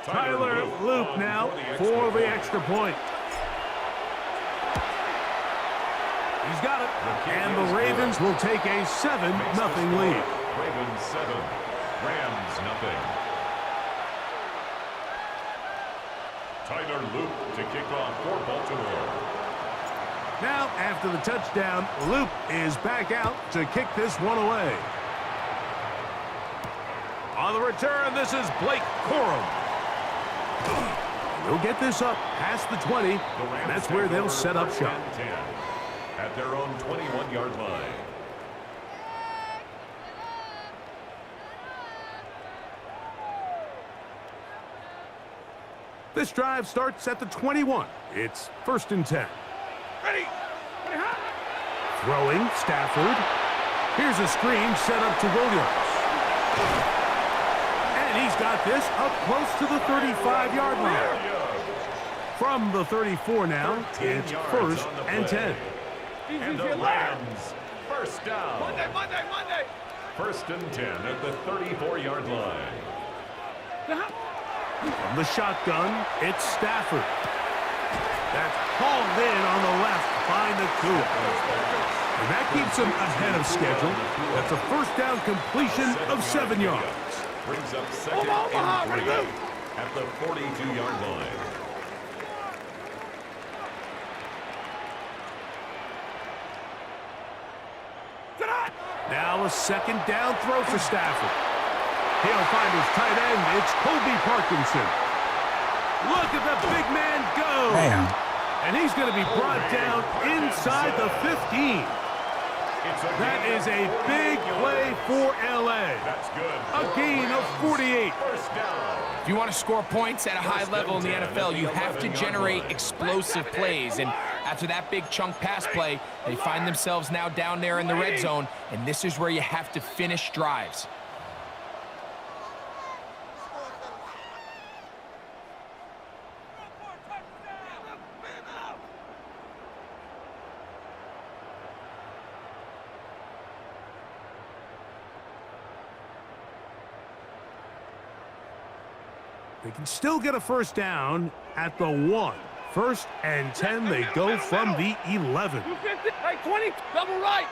[SPEAKER 8] Tyler Loop now for the extra point. He's got it. And the Ravens will take a 7-0 lead.
[SPEAKER 5] Ravens 7, Rams nothing. Tyler Loop to kick off for Baltimore.
[SPEAKER 8] Now, after the touchdown, Loop is back out to kick this one away. On the return, this is Blake Corum. He'll get this up past the 20, and that's where they'll set up shop.
[SPEAKER 5] At their own 21-yard line.
[SPEAKER 8] This drive starts at the 21. It's 1st and 10.
[SPEAKER 9] Ready.
[SPEAKER 8] Throwing, Stafford. Here's a screen set up to Williams. And he's got this up close to the 35-yard line. From the 34 now, it's 1st and 10.
[SPEAKER 5] And the Rams, 1st down.
[SPEAKER 9] Monday.
[SPEAKER 5] 1st and 10 at the 34-yard line.
[SPEAKER 8] From the shotgun, it's Stafford. That's hauled in on the left by Nakua. And that keeps him ahead of schedule. That's a first down completion of 7 yards.
[SPEAKER 5] Brings up second and 3 at the 42-yard line.
[SPEAKER 8] Now a second down throw for Stafford. He'll find his tight end. It's Colby Parkinson. Look at the big man go.
[SPEAKER 2] Damn.
[SPEAKER 8] And he's going to be brought down inside the 15. That is a big play for L.A.
[SPEAKER 5] That's good.
[SPEAKER 8] A gain of 48.
[SPEAKER 5] First down.
[SPEAKER 10] If you want to score points at a high level in the NFL, you have to generate explosive plays. And after that big chunk pass play, they find themselves now down there in the red zone, and this is where you have to finish drives.
[SPEAKER 8] They can still get a first down at the 1. First and 10, they go from the 11.
[SPEAKER 9] Right, 20, double right.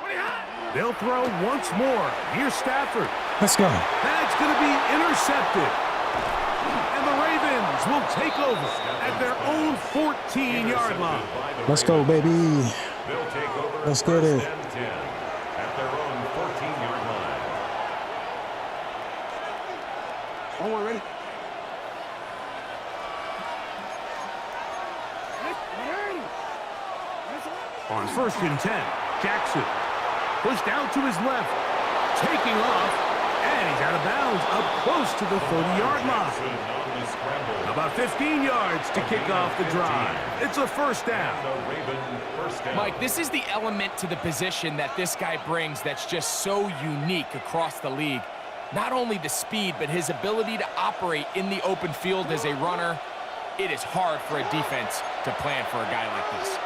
[SPEAKER 9] 20 high.
[SPEAKER 8] They'll throw once more. Here's Stafford.
[SPEAKER 2] Let's go.
[SPEAKER 8] That's going to be intercepted. And the Ravens will take over at their own 14-yard line.
[SPEAKER 2] Let's go, baby.
[SPEAKER 5] They'll take over.
[SPEAKER 2] Let's get it.
[SPEAKER 5] First and 10 at their own 14-yard line.
[SPEAKER 9] One ready.
[SPEAKER 8] On first and 10, Jackson pushed out to his left, taking off, and he's out of bounds up close to the 30-yard line. About 15 yards to kick off the drive. It's a first down.
[SPEAKER 10] Mike, this is the element to the position that this guy brings that's just so unique across the league. Not only the speed, but his ability to operate in the open field as a runner. It is hard for a defense to plan for a guy like this.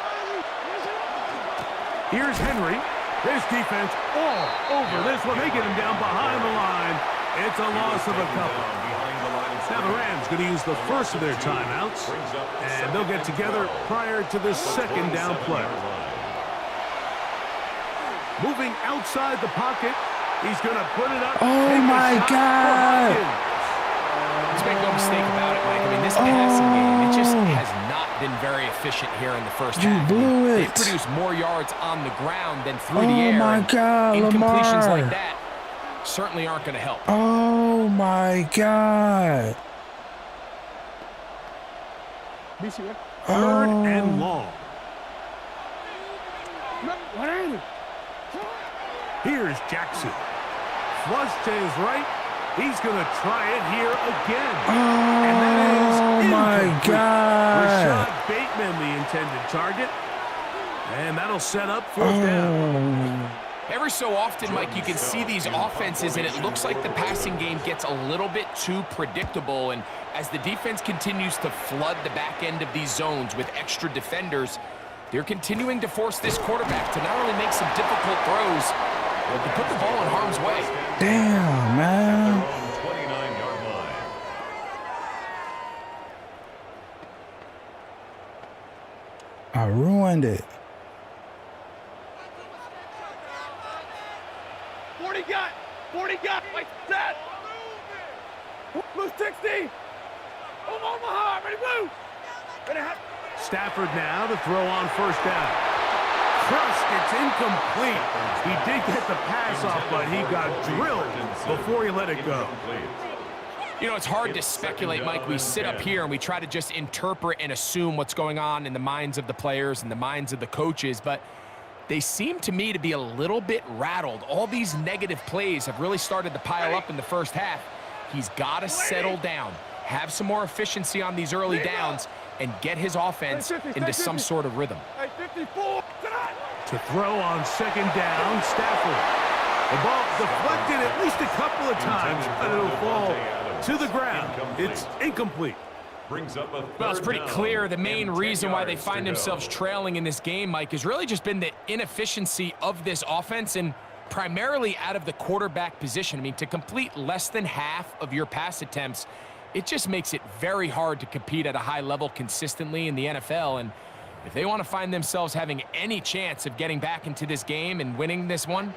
[SPEAKER 8] Here's Henry. This defense all over this one. They get him down behind the line. It's a loss of a couple. Now the Rams going to use the first of their timeouts, and they'll get together prior to the second down play. Moving outside the pocket, he's going to put it up.
[SPEAKER 2] Oh, my God.
[SPEAKER 10] Let's make no mistake about it, Mike. I mean, this passing game, it just has not been very efficient here in the first half.
[SPEAKER 2] blew it.
[SPEAKER 10] They've produced more yards on the ground than through the
[SPEAKER 2] Oh,
[SPEAKER 10] air.
[SPEAKER 2] my God,
[SPEAKER 10] Incompletions
[SPEAKER 2] Lamar.
[SPEAKER 10] like that certainly aren't going to help.
[SPEAKER 2] Oh, my God.
[SPEAKER 8] Third and long. Here's Jackson. Flush to his right. He's going to try it here again. And that is
[SPEAKER 2] my
[SPEAKER 8] incomplete.
[SPEAKER 2] God.
[SPEAKER 8] Rashad Bateman, the intended target. And that'll set up fourth down.
[SPEAKER 10] Every so often, Mike, you can see these offenses, and it looks like the passing game gets a little bit too predictable. And as the defense continues to flood the back end of these zones with extra defenders, they're continuing to force this quarterback to not only make some difficult throws, but to put the ball in harm's way.
[SPEAKER 2] Damn, man.
[SPEAKER 5] 29-yard line.
[SPEAKER 2] I ruined it.
[SPEAKER 9] 40 got, like that. Blue 60. Omaha, ready, woo.
[SPEAKER 8] Stafford now to throw on first down. Crushed, it's incomplete. He did get the pass off, but he got drilled before he let it go.
[SPEAKER 10] You know, it's hard to speculate, Mike. We sit up here and we try to just interpret and assume what's going on in the minds of the players and the minds of the coaches, but they seem to me to be a little bit rattled. All these negative plays have really started to pile up in the first half. He's got to settle down, have some more efficiency on these early downs, and get his offense into some sort of rhythm.
[SPEAKER 8] To throw on second down, Stafford. The ball deflected at least a couple of times, but it'll fall to the ground. It's incomplete.
[SPEAKER 10] Well, it's pretty clear the main reason why they find themselves trailing in this game, Mike, has really just been the inefficiency of this offense and primarily out of the quarterback position. I mean, to complete less than half of your pass attempts, it just makes it very hard to compete at a high level consistently in the NFL. And If they want to find themselves having any chance of getting back into this game and winning this one,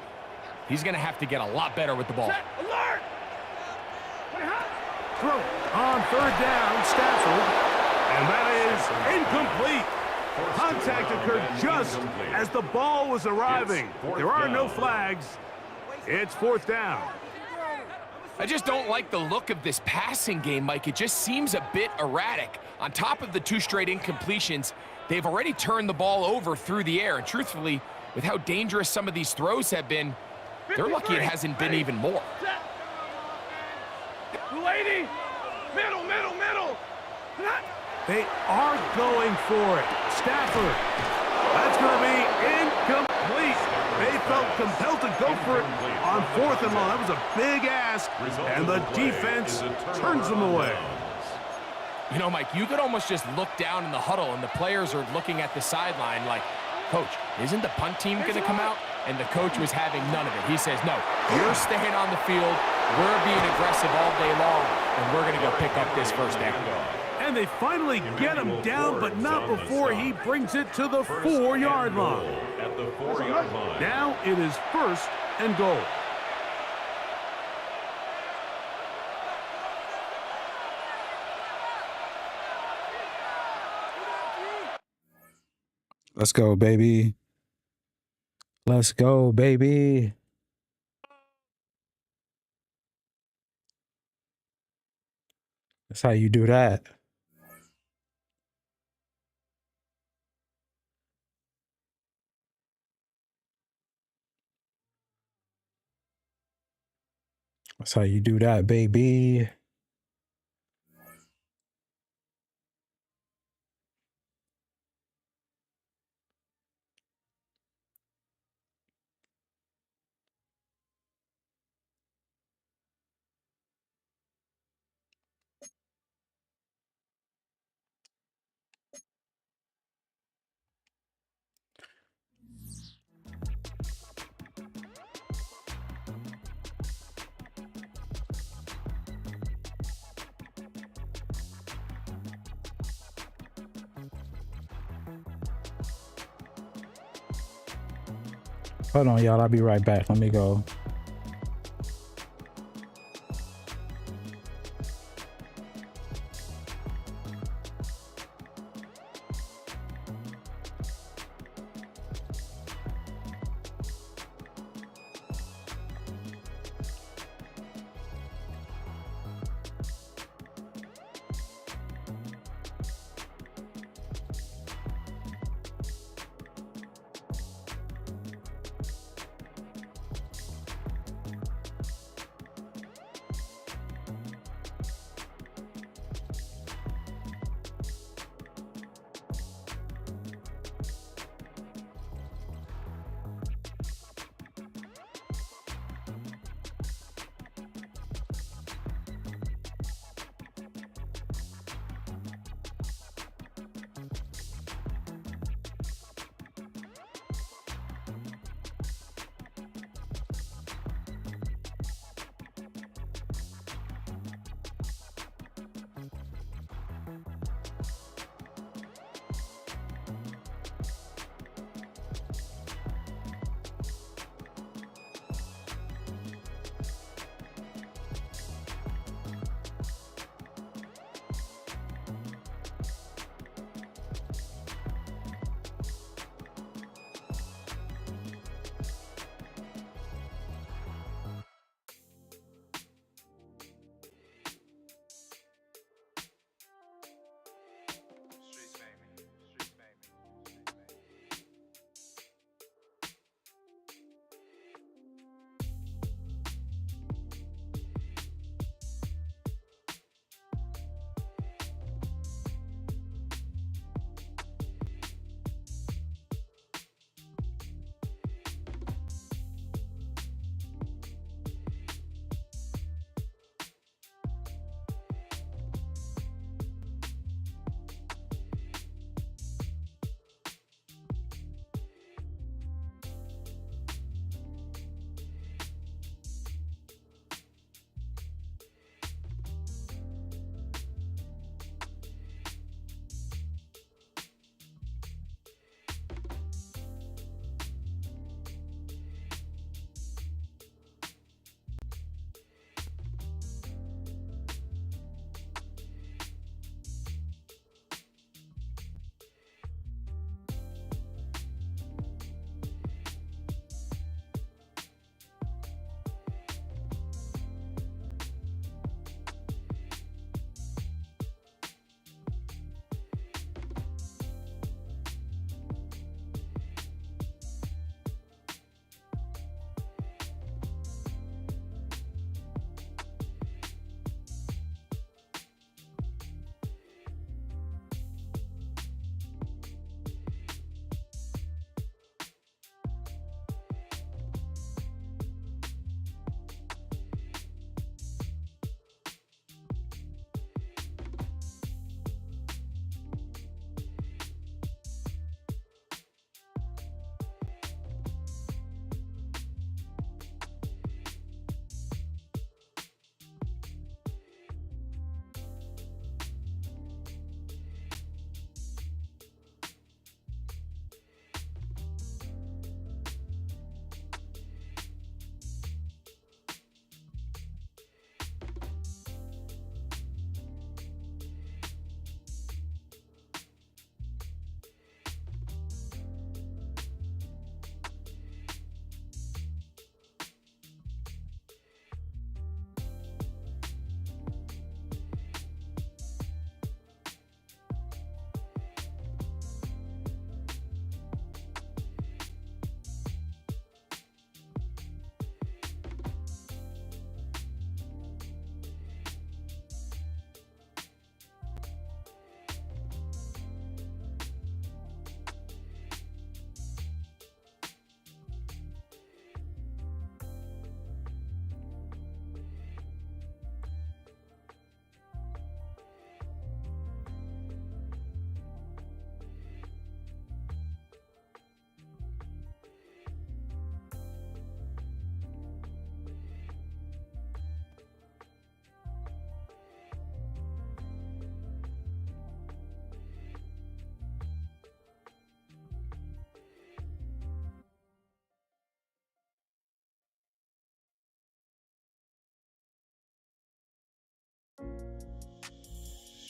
[SPEAKER 10] he's going to have to get a lot better with the ball.
[SPEAKER 9] Set, alert!
[SPEAKER 8] Throw on third down, Stafford. And that is incomplete. Contact occurred just as the ball was arriving. There are no flags. It's fourth down.
[SPEAKER 10] I just don't like the look of this passing game, Mike. It just seems a bit erratic. On top of the 2 straight incompletions, they've already turned the ball over through the air. And truthfully, with how dangerous some of these throws have been, they're lucky it hasn't been even more.
[SPEAKER 9] 280. Middle.
[SPEAKER 8] They are going for it. Stafford. That's going to be incomplete. They felt compelled to go for it on fourth and long. That was a big ask, and the defense turns them away.
[SPEAKER 10] You know, Mike, you could almost just look down in the huddle, and the players are looking at the sideline like, Coach, isn't the punt team going to come out? And the coach was having none of it. He says, no, you're staying on the field. We're being aggressive all day long, and we're going to go pick up this first down.
[SPEAKER 8] And they finally get him down, but not before he brings it to the 4-yard line.
[SPEAKER 5] At the 4-yard line.
[SPEAKER 8] Now it is first and goal.
[SPEAKER 2] Let's go, baby. Let's go, baby. That's how you do that. That's how you do that, baby. Hold on, y'all. I'll be right back. Let me go.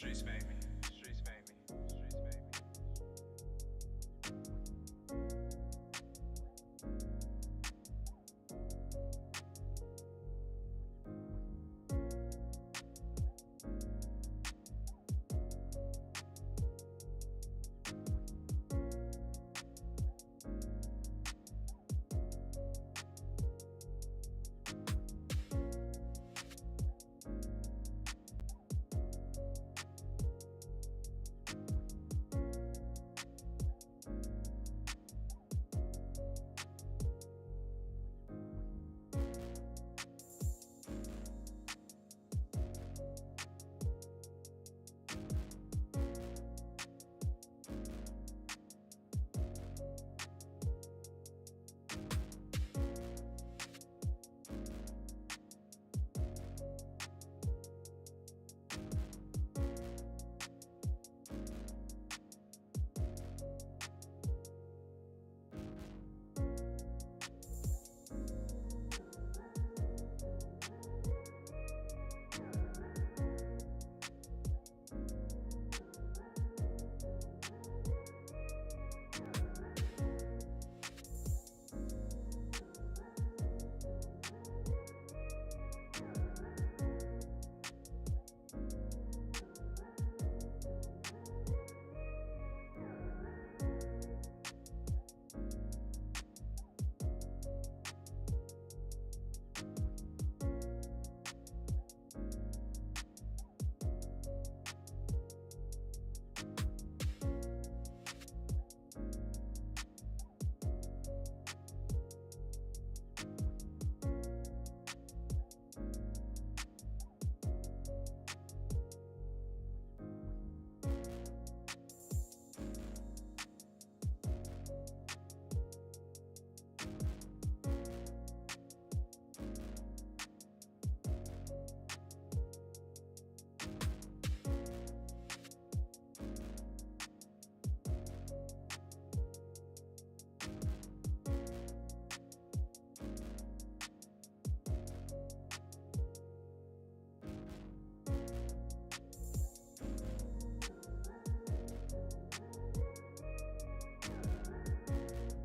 [SPEAKER 7] Streets made me. Streets made me. Streets made me. Streets made me.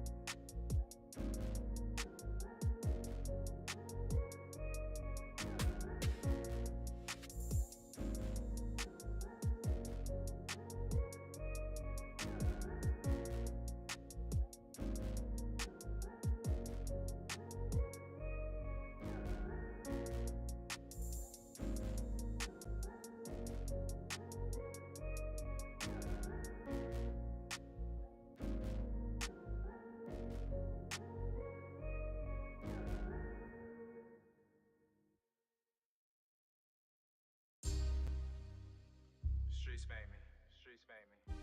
[SPEAKER 7] Streets made me. Streets made me.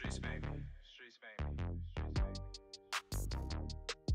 [SPEAKER 7] Streets, baby.